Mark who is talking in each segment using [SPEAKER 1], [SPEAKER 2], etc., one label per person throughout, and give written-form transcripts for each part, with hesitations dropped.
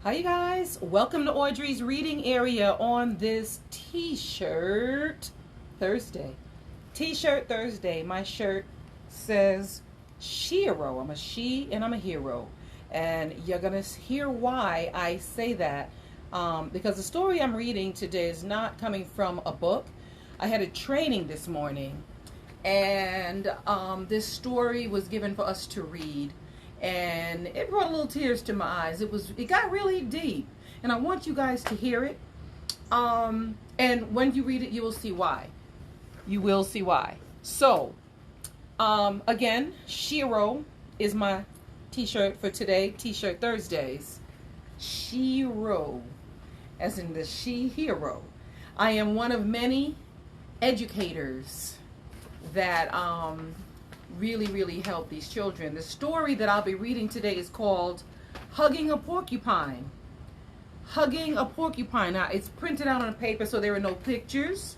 [SPEAKER 1] Hi you guys, welcome to Audrey's reading area on this t-shirt Thursday. T-shirt Thursday. My shirt says she-hero. I'm a she and I'm a hero. And you're gonna hear why I say that. Because the story I'm reading today is not coming from a book. I had a training this morning and this story was given for us to read. And it brought little tears to my eyes. It got really deep, and I want you guys to hear it. And when you read it, you will see why. You will see why. So, again, Shiro is my t-shirt for today. T-shirt Thursdays. Shiro, as in the she hero. I am one of many educators that really help these children. The story that I'll be reading today is called Hugging a Porcupine. Hugging a Porcupine. Now, it's printed out on paper, so there are no pictures.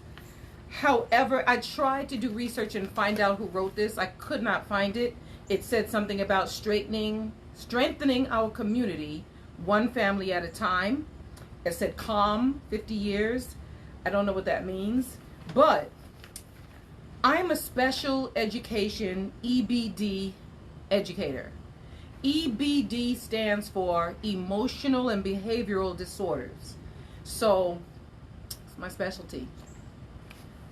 [SPEAKER 1] However, I tried to do research and find out who wrote this. I could not find it. It said something about strengthening our community, one family at a time. It said calm, 50 years. I don't know what that means, but I'm a special education EBD educator. EBD stands for emotional and behavioral disorders. So it's my specialty.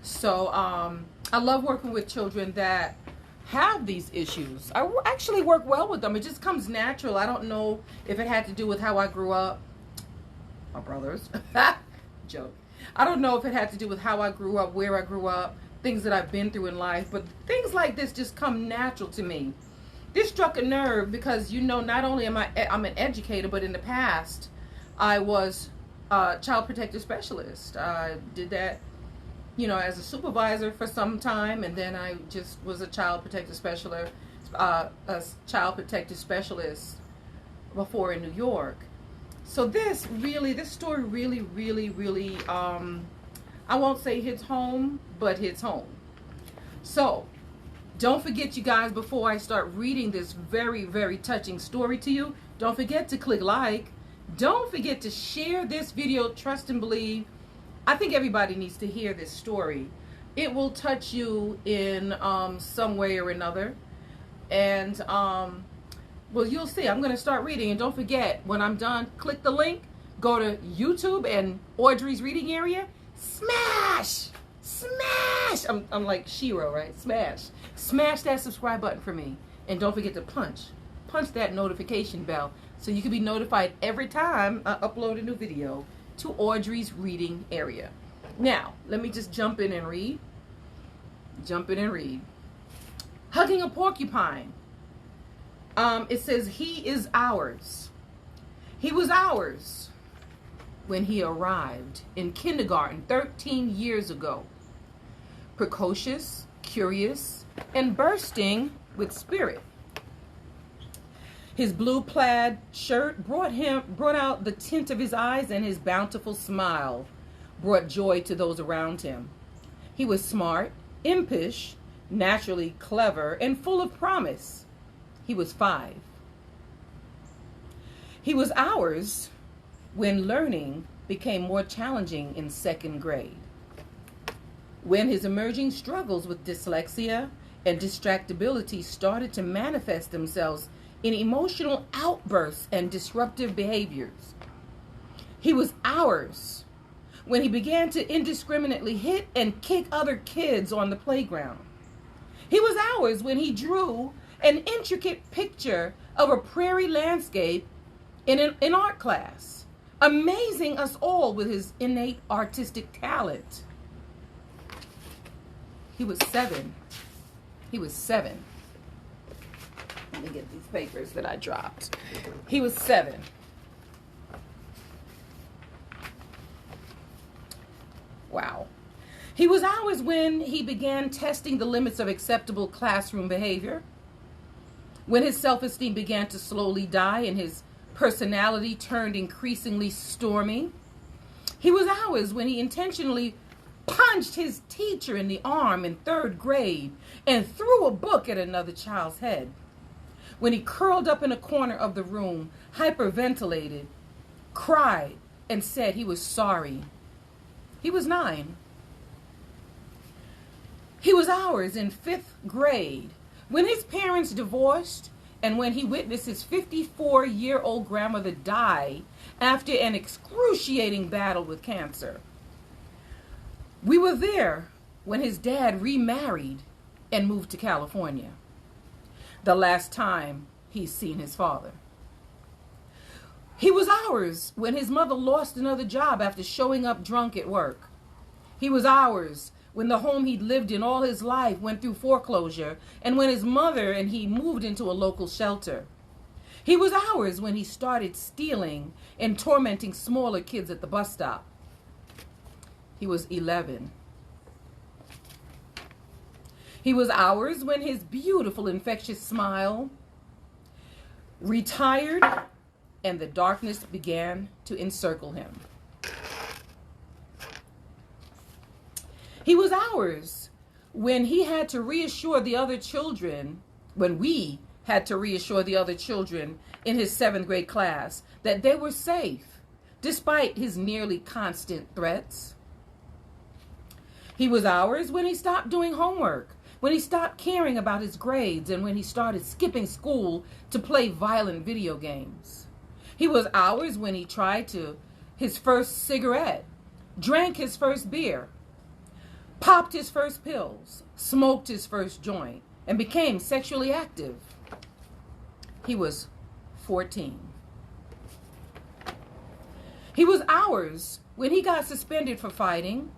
[SPEAKER 1] So I love working with children that have these issues. I actually work well with them. It just comes natural. I don't know if it had to do with how I grew up. My brothers. Joke. I don't know if it had to do with how I grew up, where I grew up, things that I've been through in life, but things like this just come natural to me. This struck a nerve because, not only I'm an educator, but in the past I was a child protective specialist. I did that, as a supervisor for some time, and then I just was a child protective specialist, before in New York. So this story really, I won't say hits home, but hits home. So, don't forget, you guys, before I start reading this very touching story to you, don't forget to click like. Don't forget to share this video. Trust and believe. I think everybody needs to hear this story. It will touch you in some way or another. And, well, you'll see. I'm going to start reading. And don't forget, when I'm done, click the link. Go to YouTube and Audrey's reading area. Smash! I'm like Shiro, right? Smash that subscribe button for me. And don't forget to punch that notification bell so you can be notified every time I upload a new video to Audrey's reading area. Now, let me just jump in and read. Hugging a Porcupine. It says, he is ours. He was ours when he arrived in kindergarten 13 years ago. Precocious, curious, and bursting with spirit. His blue plaid shirt brought out the tint of his eyes, and his bountiful smile brought joy to those around him. He was smart, impish, naturally clever, and full of promise. He was 5. He was ours when learning became more challenging in 2nd grade. When his emerging struggles with dyslexia and distractibility started to manifest themselves in emotional outbursts and disruptive behaviors. He was ours when he began to indiscriminately hit and kick other kids on the playground. He was ours when he drew an intricate picture of a prairie landscape in art class, amazing us all with his innate artistic talent. He was 7. Let me get these papers that I dropped. He was 7. Wow. He was ours when he began testing the limits of acceptable classroom behavior, when his self-esteem began to slowly die and his personality turned increasingly stormy. He was ours when he intentionally punched his teacher in the arm in 3rd grade and threw a book at another child's head. When he curled up in a corner of the room, hyperventilated cried and said he was sorry. He was 9. He was ours in 5th grade when his parents divorced and when he witnessed his 54-year-old grandmother die after an excruciating battle with cancer. We were there when his dad remarried and moved to California. The last time he's seen his father. He was ours when his mother lost another job after showing up drunk at work. He was ours when the home he'd lived in all his life went through foreclosure and when his mother and he moved into a local shelter. He was ours when he started stealing and tormenting smaller kids at the bus stop. He was 11. He was ours when his beautiful, infectious smile retired and the darkness began to encircle him. He was ours when he had to reassure the other children, when we had to reassure the other children in his 7th grade class that they were safe, despite his nearly constant threats. He was ours when he stopped doing homework, when he stopped caring about his grades, and when he started skipping school to play violent video games. He was ours when he tried his first cigarette, drank his first beer, popped his first pills, smoked his first joint, and became sexually active. He was 14. He was ours when he got suspended for fighting,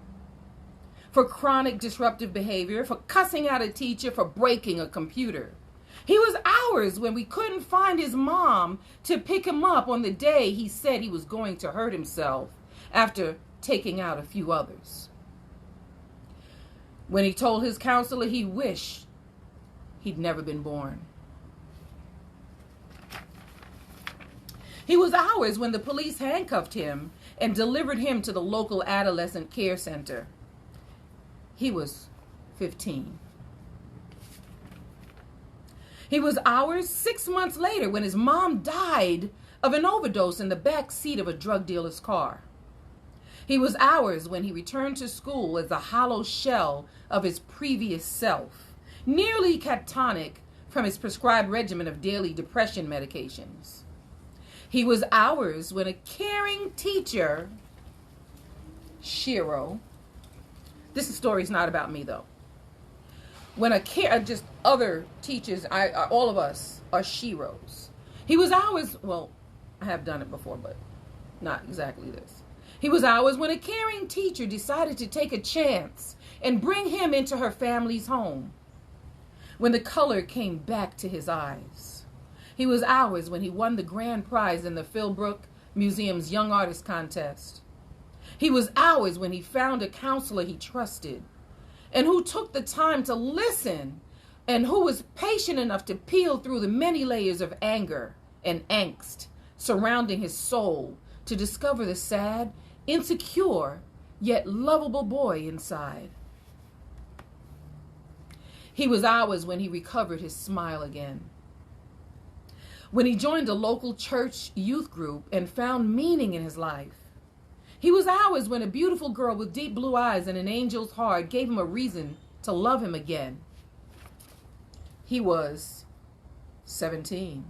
[SPEAKER 1] for chronic disruptive behavior, for cussing out a teacher, for breaking a computer. He was ours when we couldn't find his mom to pick him up on the day he said he was going to hurt himself after taking out a few others. When he told his counselor he wished he'd never been born. He was ours when the police handcuffed him and delivered him to the local adolescent care center. He was 15. He was ours 6 months later when his mom died of an overdose in the back seat of a drug dealer's car. He was ours when he returned to school as a hollow shell of his previous self, nearly catatonic from his prescribed regimen of daily depression medications. He was ours when a caring teacher, Shiro, this story's not about me though. When just other teachers, all of us are Shiros. He was ours, well, I have done it before, but not exactly this. He was ours when a caring teacher decided to take a chance and bring him into her family's home. When the color came back to his eyes. He was ours when he won the grand prize in the Philbrook Museum's Young Artist Contest. He was ours when he found a counselor he trusted and who took the time to listen and who was patient enough to peel through the many layers of anger and angst surrounding his soul to discover the sad, insecure, yet lovable boy inside. He was ours when he recovered his smile again. When he joined a local church youth group and found meaning in his life. He was ours when a beautiful girl with deep blue eyes and an angel's heart gave him a reason to love him again. He was 17.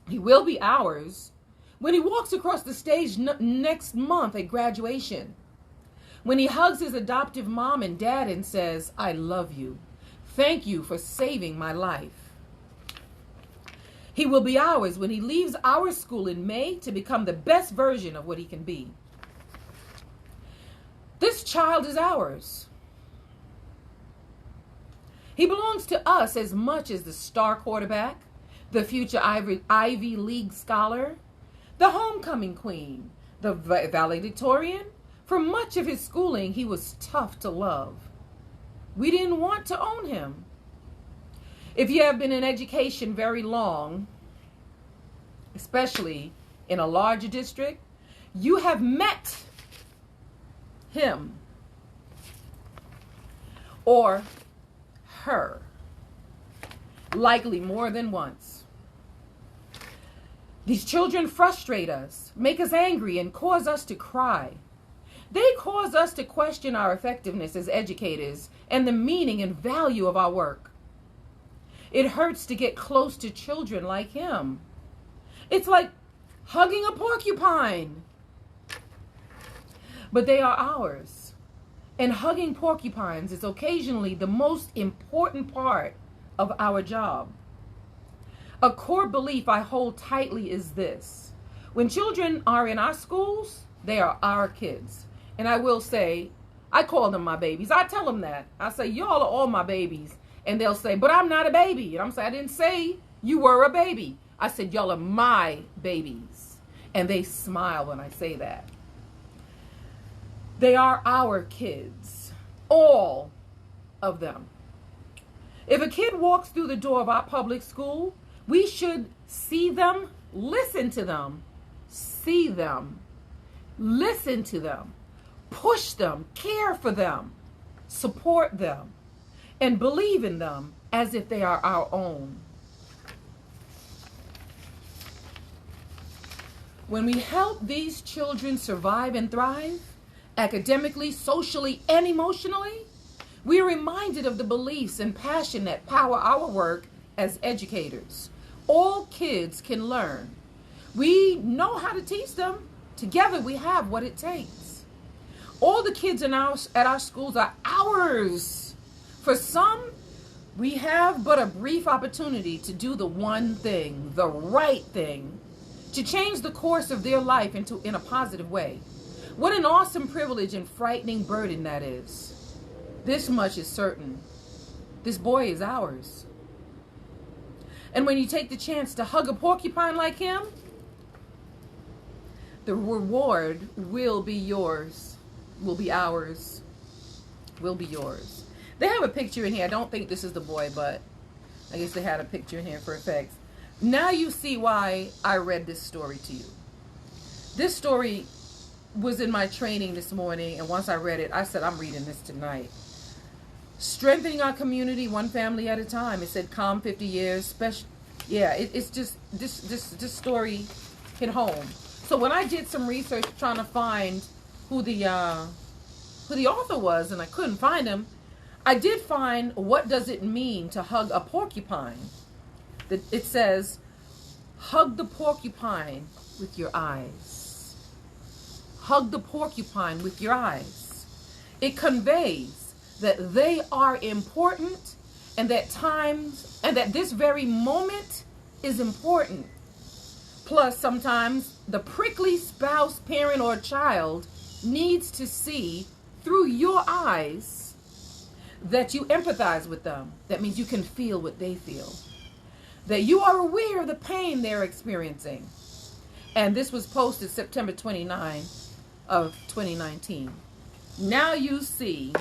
[SPEAKER 1] He will be ours when he walks across the stage next month at graduation. When he hugs his adoptive mom and dad and says, "I love you. Thank you for saving my life." He will be ours when he leaves our school in May to become the best version of what he can be. This child is ours. He belongs to us as much as the star quarterback, the future Ivy League scholar, the homecoming queen, the valedictorian. For much of his schooling, he was tough to love. We didn't want to own him. If you have been in education very long, especially in a larger district, you have met him or her. likely more than once. These children frustrate us, make us angry, and cause us to cry. They cause us to question our effectiveness as educators and the meaning and value of our work. It hurts to get close to children like him. It's like hugging a porcupine. But they are ours. And hugging porcupines is occasionally the most important part of our job. A core belief I hold tightly is this: when children are in our schools, they are our kids. And I will say, I call them my babies. I tell them that. I say, y'all are all my babies. And they'll say, but I'm not a baby. And I'm saying, I didn't say you were a baby. I said, y'all are my babies. And they smile when I say that. They are our kids. All of them. If a kid walks through the door of our public school, we should see them, listen to them, see them, listen to them, push them, care for them, support them, and believe in them as if they are our own. When we help these children survive and thrive, academically, socially, and emotionally, we are reminded of the beliefs and passion that power our work as educators. All kids can learn. We know how to teach them. Together we have what it takes. All the kids at our schools are ours. For some, we have but a brief opportunity to do the one thing, the right thing, to change the course of their life in a positive way. What an awesome privilege and frightening burden that is. This much is certain. This boy is ours. And when you take the chance to hug a porcupine like him, the reward will be yours, will be ours, will be yours. They have a picture in here. I don't think this is the boy, but I guess they had a picture in here for effects. Now you see why I read this story to you. This story was in my training this morning, and once I read it, I said, I'm reading this tonight. Strengthening our community one family at a time. It said calm 50 years. Special. Yeah, it's just this story hit home. So when I did some research trying to find who the author was, and I couldn't find him, I did find what does it mean to hug a porcupine. It says, hug the porcupine with your eyes. Hug the porcupine with your eyes. It conveys that they are important and that this very moment is important. Plus, sometimes the prickly spouse, parent, or child needs to see through your eyes that you empathize with them. That means you can feel what they feel. That you are aware of the pain they're experiencing. And this was posted September 29 of 2019. Now you see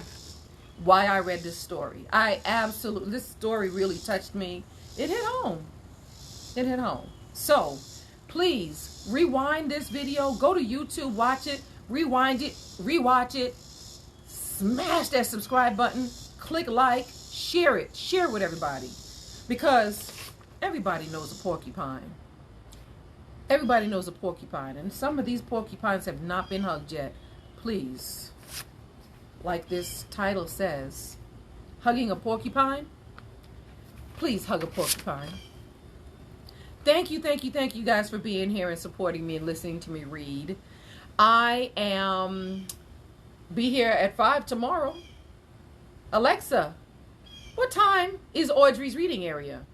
[SPEAKER 1] why I read this story. This story really touched me. It hit home. It hit home. So, please rewind this video. Go to YouTube, watch it, rewind it, rewatch it. Smash that subscribe button. Click like, share it. Share it with everybody. Because everybody knows a porcupine. Everybody knows a porcupine. And some of these porcupines have not been hugged yet. Please, like this title says, hugging a porcupine. Please hug a porcupine. Thank you guys for being here and supporting me and listening to me read. I am be here at 5 tomorrow. Alexa, what time is Audrey's reading area?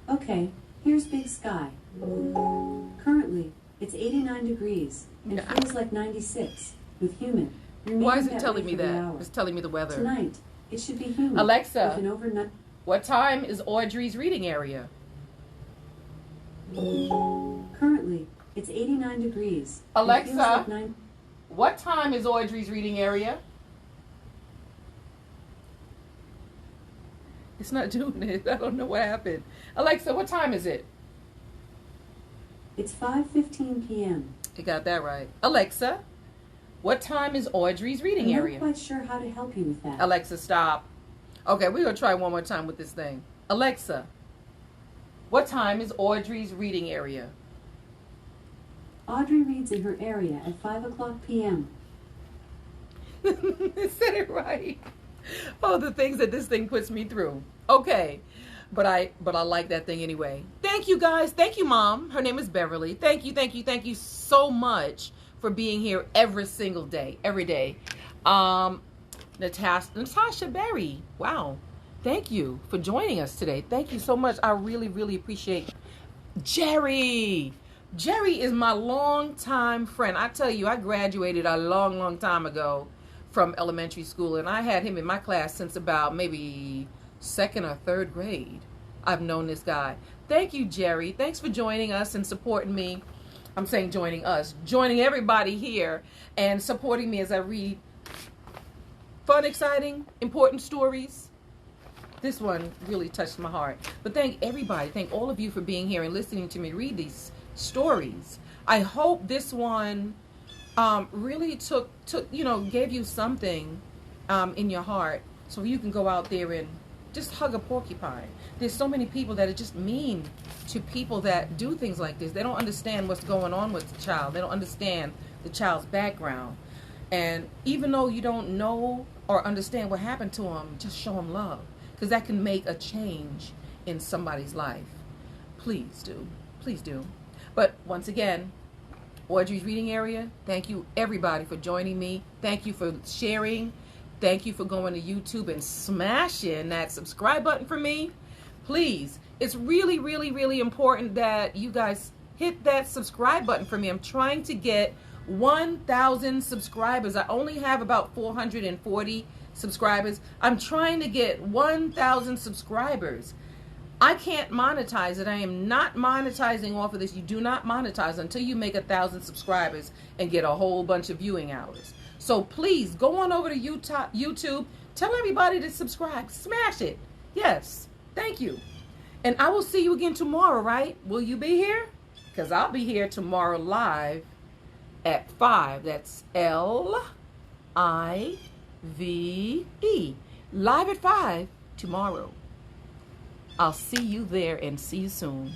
[SPEAKER 2] Okay, here's Big Sky. Currently, it's 89 degrees and feels like 96 with humid.
[SPEAKER 1] Why is it telling me that? It's telling me the weather.
[SPEAKER 2] Tonight, it should be humid.
[SPEAKER 1] Alexa,
[SPEAKER 2] with an overnight.
[SPEAKER 1] What time is Audrey's reading area?
[SPEAKER 2] Currently, it's 89 degrees.
[SPEAKER 1] Alexa, what time is Audrey's reading area? It's not doing it. I don't know what happened. Alexa, what time is it?
[SPEAKER 2] It's 5:15 p.m.
[SPEAKER 1] You got that right. Alexa, what time is Audrey's reading area?
[SPEAKER 2] I'm not quite sure how to help you with that.
[SPEAKER 1] Alexa, stop. Okay, we're going to try one more time with this thing. Alexa, what time is Audrey's reading area?
[SPEAKER 2] Audrey reads in her area at 5 o'clock p.m.
[SPEAKER 1] It said it right. Oh, the things that this thing puts me through. Okay. But I like that thing anyway. Thank you guys. Thank you, Mom. Her name is Beverly. Thank you so much for being here every single day. Every day. Natasha Berry. Wow. Thank you for joining us today. Thank you so much. I really, really appreciate Jerry. Jerry is my longtime friend. I tell you, I graduated a long time ago from elementary school, and I had him in my class since about maybe second or third grade. I've known this guy. Thank you, Jerry. Thanks for joining us and supporting me. I'm saying joining us, joining everybody here and supporting me as I read fun, exciting, important stories. This one really touched my heart. But thank everybody. Thank all of you for being here and listening to me read these stories. I hope this one really gave you something in your heart so you can go out there and just hug a porcupine. There's so many people that are just mean to people that do things like this. They don't understand what's going on with the child. They don't understand the child's background. And even though you don't know or understand what happened to them, just show them love, because that can make a change in somebody's life. Please do. Please do. But once again, Audrey's reading area, thank you everybody for joining me. Thank you for sharing. Thank you for going to YouTube and smashing that subscribe button for me. Please, it's really, really, really important that you guys hit that subscribe button for me. I'm trying to get 1,000 subscribers. I only have about 440 subscribers. I'm trying to get 1,000 subscribers. I can't monetize it. I am not monetizing off of this. You do not monetize until you make 1,000 subscribers and get a whole bunch of viewing hours. So please go on over to YouTube. Tell everybody to subscribe. Smash it. Yes. Thank you. And I will see you again tomorrow, right? Will you be here? Because I'll be here tomorrow live at 5. That's Live Live at 5 tomorrow. I'll see you there and see you soon.